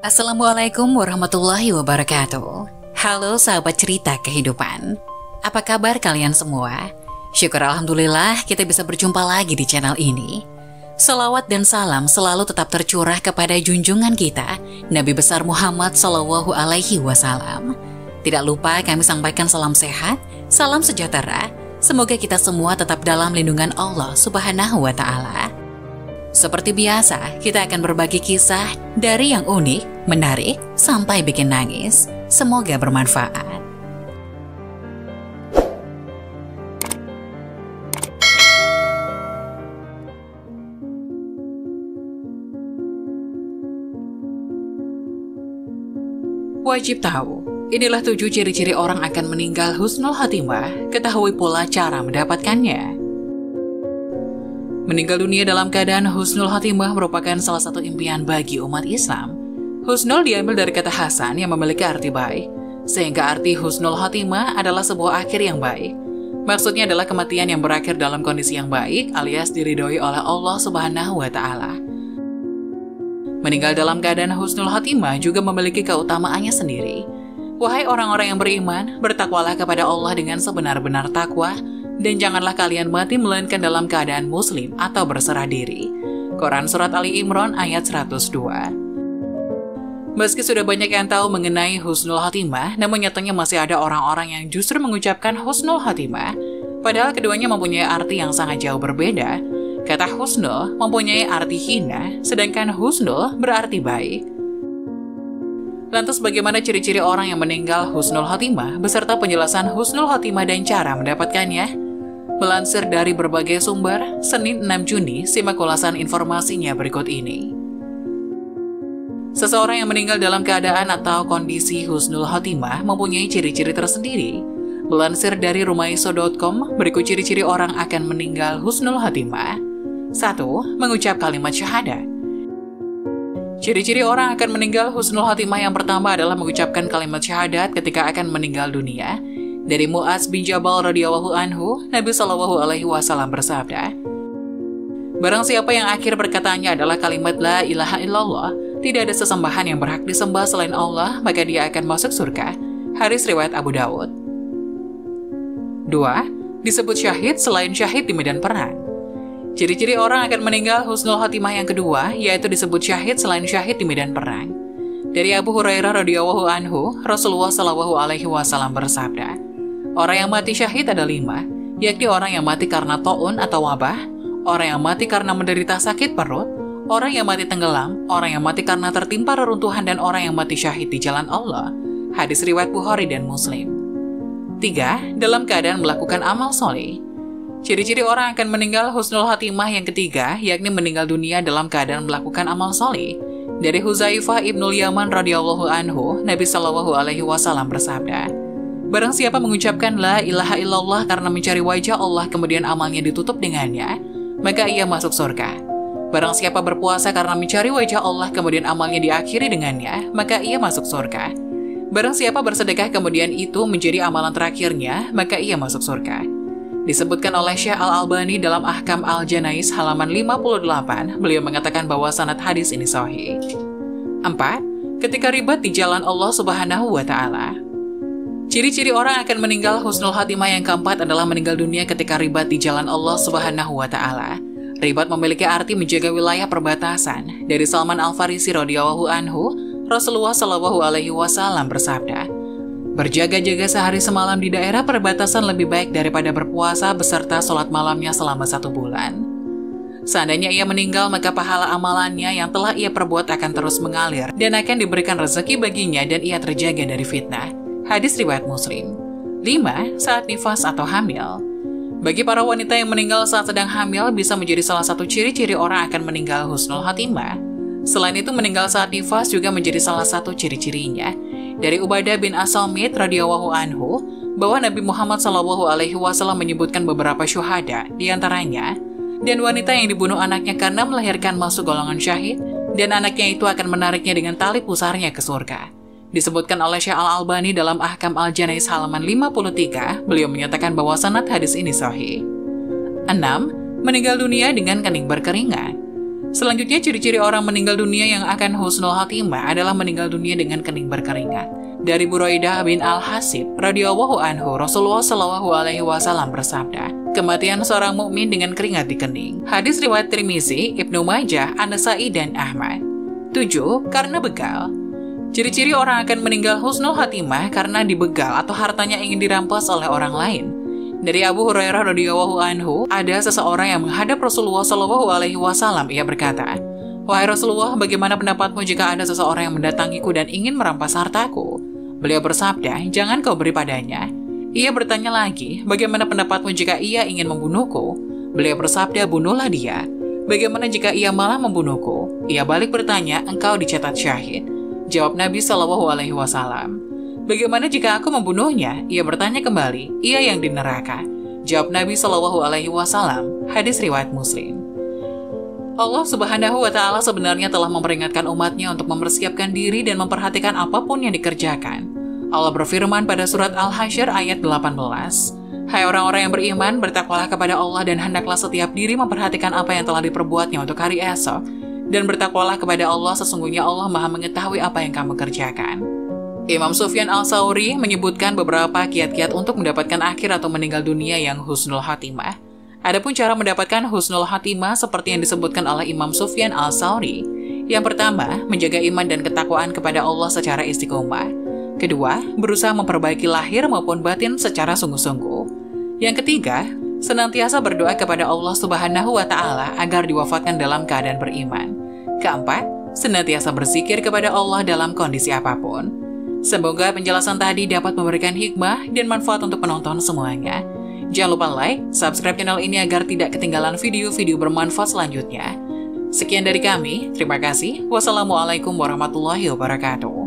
Assalamualaikum warahmatullahi wabarakatuh. Halo sahabat cerita kehidupan. Apa kabar kalian semua? Syukur alhamdulillah kita bisa berjumpa lagi di channel ini. Selawat dan salam selalu tetap tercurah kepada junjungan kita, Nabi besar Muhammad Sallallahu Alaihi Wasallam. Tidak lupa kami sampaikan salam sehat, salam sejahtera. Semoga kita semua tetap dalam lindungan Allah Subhanahu wa Ta'ala. Seperti biasa, kita akan berbagi kisah dari yang unik, menarik, sampai bikin nangis. Semoga bermanfaat. Wajib tahu, inilah 7 ciri-ciri orang akan meninggal husnul khotimah. Ketahui pula cara mendapatkannya. Meninggal dunia dalam keadaan husnul khotimah merupakan salah satu impian bagi umat Islam. Husnul diambil dari kata hasan yang memiliki arti baik, sehingga arti husnul khotimah adalah sebuah akhir yang baik. Maksudnya adalah kematian yang berakhir dalam kondisi yang baik alias diridhoi oleh Allah Subhanahu wa Ta'ala. Meninggal dalam keadaan husnul khotimah juga memiliki keutamaannya sendiri. Wahai orang-orang yang beriman, bertakwalah kepada Allah dengan sebenar-benar takwa, dan janganlah kalian mati melainkan dalam keadaan muslim atau berserah diri. Quran Surat Ali Imran ayat 102. Meski sudah banyak yang tahu mengenai husnul khotimah, namun nyatanya masih ada orang-orang yang justru mengucapkan husnul khotimah, padahal keduanya mempunyai arti yang sangat jauh berbeda. Kata husnul mempunyai arti hina, sedangkan husnul berarti baik. Lantas bagaimana ciri-ciri orang yang meninggal husnul khotimah, beserta penjelasan husnul khotimah dan cara mendapatkannya? Melansir dari berbagai sumber, Senin 6 Juni, simak ulasan informasinya berikut ini. Seseorang yang meninggal dalam keadaan atau kondisi husnul khotimah mempunyai ciri-ciri tersendiri. Melansir dari rumaiso.com, berikut ciri-ciri orang akan meninggal husnul khotimah. 1. Mengucap kalimat syahadat. Ciri-ciri orang akan meninggal husnul khotimah yang pertama adalah mengucapkan kalimat syahadat ketika akan meninggal dunia. Dari Mu'adz bin Jabal radhiyallahu anhu, Nabi Shallallahu Alaihi Wasallam bersabda, barang siapa yang akhir perkataannya adalah kalimat la ilaha illallah, tidak ada sesembahan yang berhak disembah selain Allah, maka dia akan masuk surga. Hadis riwayat Abu Dawud. 2. Disebut syahid selain syahid di medan perang. Ciri-ciri orang akan meninggal husnul khotimah yang kedua, yaitu disebut syahid selain syahid di medan perang. Dari Abu Hurairah radhiyallahu anhu, Rasulullah Shallallahu Alaihi Wasallam bersabda, orang yang mati syahid ada 5, yakni orang yang mati karena ta'un atau wabah, orang yang mati karena menderita sakit perut, orang yang mati tenggelam, orang yang mati karena tertimpa reruntuhan, dan orang yang mati syahid di jalan Allah. Hadis riwayat Bukhari dan Muslim. 3. Dalam keadaan melakukan amal soleh. Ciri-ciri orang akan meninggal husnul khotimah yang ketiga, yakni meninggal dunia dalam keadaan melakukan amal soleh. Dari Huzaifah ibnul Yaman radhiyallahu anhu, Nabi Shallallahu Alaihi Wasallam bersabda, barang siapa mengucapkan la ilaha illallah karena mencari wajah Allah kemudian amalnya ditutup dengannya, maka ia masuk surga. Barang siapa berpuasa karena mencari wajah Allah kemudian amalnya diakhiri dengannya, maka ia masuk surga. Barang siapa bersedekah kemudian itu menjadi amalan terakhirnya, maka ia masuk surga. Disebutkan oleh Syekh Al-Albani dalam Ahkam Al-Janais halaman 58, beliau mengatakan bahwa sanad hadis ini sahih. 4. Ketika ribat di jalan Allah Subhanahu wa Ta'ala. Ciri-ciri orang akan meninggal husnul khotimah yang keempat adalah meninggal dunia ketika ribat di jalan Allah Subhanahu wa Ta'ala. Ribat memiliki arti menjaga wilayah perbatasan. Dari Salman Al-Farisi radhiyallahu anhu, Rasulullah Shallallahu Alaihi Wasallam bersabda, berjaga-jaga sehari semalam di daerah perbatasan lebih baik daripada berpuasa beserta sholat malamnya selama 1 bulan. Seandainya ia meninggal, maka pahala amalannya yang telah ia perbuat akan terus mengalir dan akan diberikan rezeki baginya dan ia terjaga dari fitnah. Hadis riwayat Muslim. 5. Saat nifas atau hamil. Bagi para wanita yang meninggal saat sedang hamil bisa menjadi salah satu ciri-ciri orang akan meninggal husnul khotimah. Selain itu, meninggal saat nifas juga menjadi salah satu ciri-cirinya. Dari Ubadah bin As-Samit radhiyallahu anhu, bahwa Nabi Muhammad Shallallahu Alaihi Wasallam menyebutkan beberapa syuhada, diantaranya, dan wanita yang dibunuh anaknya karena melahirkan masuk golongan syahid, dan anaknya itu akan menariknya dengan tali pusarnya ke surga. Disebutkan oleh Syekh Al-Albani dalam Ahkam Al-Janais halaman 53, beliau menyatakan bahwa sanad hadis ini sahih. 6. Meninggal dunia dengan kening berkeringat. Selanjutnya, ciri-ciri orang meninggal dunia yang akan husnul khatimah adalah meninggal dunia dengan kening berkeringat. Dari Buraidah bin Al-Hasib radhiyallahu anhu, Rasulullah shallallahu alaihi wasallam bersabda, kematian seorang mukmin dengan keringat di kening. Hadis riwayat Tirmizi, Ibnu Majah, An-Nasa'i dan Ahmad. 7. Karena begal. Ciri-ciri orang akan meninggal husnul khatimah karena dibegal atau hartanya ingin dirampas oleh orang lain. Dari Abu Hurairah radhiyallahu anhu, ada seseorang yang menghadap Rasulullah shallallahu alaihi wasallam. Ia berkata, "Wahai Rasulullah, bagaimana pendapatmu jika ada seseorang yang mendatangiku dan ingin merampas hartaku?" Beliau bersabda, "Jangan kau beri padanya." Ia bertanya lagi, "Bagaimana pendapatmu jika ia ingin membunuhku?" Beliau bersabda, "Bunuhlah dia." "Bagaimana jika ia malah membunuhku?" Ia balik bertanya, "Engkau dicatat syahid." Jawab Nabi shallallahu alaihi wasallam, "Bagaimana jika aku membunuhnya?" Ia bertanya kembali, "Ia yang di neraka." Jawab Nabi shallallahu alaihi wasallam. Hadis riwayat Muslim. Allah Subhanahu wa Ta'ala sebenarnya telah memperingatkan umatnya untuk mempersiapkan diri dan memperhatikan apapun yang dikerjakan. Allah berfirman pada surat Al-Hasyr ayat 18, "Hai orang-orang yang beriman, bertakwalah kepada Allah dan hendaklah setiap diri memperhatikan apa yang telah diperbuatnya untuk hari esok, dan bertakwalah kepada Allah, sesungguhnya Allah Maha mengetahui apa yang kamu kerjakan." Imam Sufyan Al-Tsauri menyebutkan beberapa kiat-kiat untuk mendapatkan akhir atau meninggal dunia yang husnul khatimah. Adapun cara mendapatkan husnul khatimah seperti yang disebutkan oleh Imam Sufyan Al-Tsauri. Yang pertama, menjaga iman dan ketakwaan kepada Allah secara istiqomah. Kedua, berusaha memperbaiki lahir maupun batin secara sungguh-sungguh. Yang ketiga, senantiasa berdoa kepada Allah Subhanahu wa Ta'ala agar diwafatkan dalam keadaan beriman. Keempat, senantiasa berzikir kepada Allah dalam kondisi apapun. Semoga penjelasan tadi dapat memberikan hikmah dan manfaat untuk penonton semuanya. Jangan lupa like, subscribe channel ini agar tidak ketinggalan video-video bermanfaat selanjutnya. Sekian dari kami, terima kasih. Wassalamualaikum warahmatullahi wabarakatuh.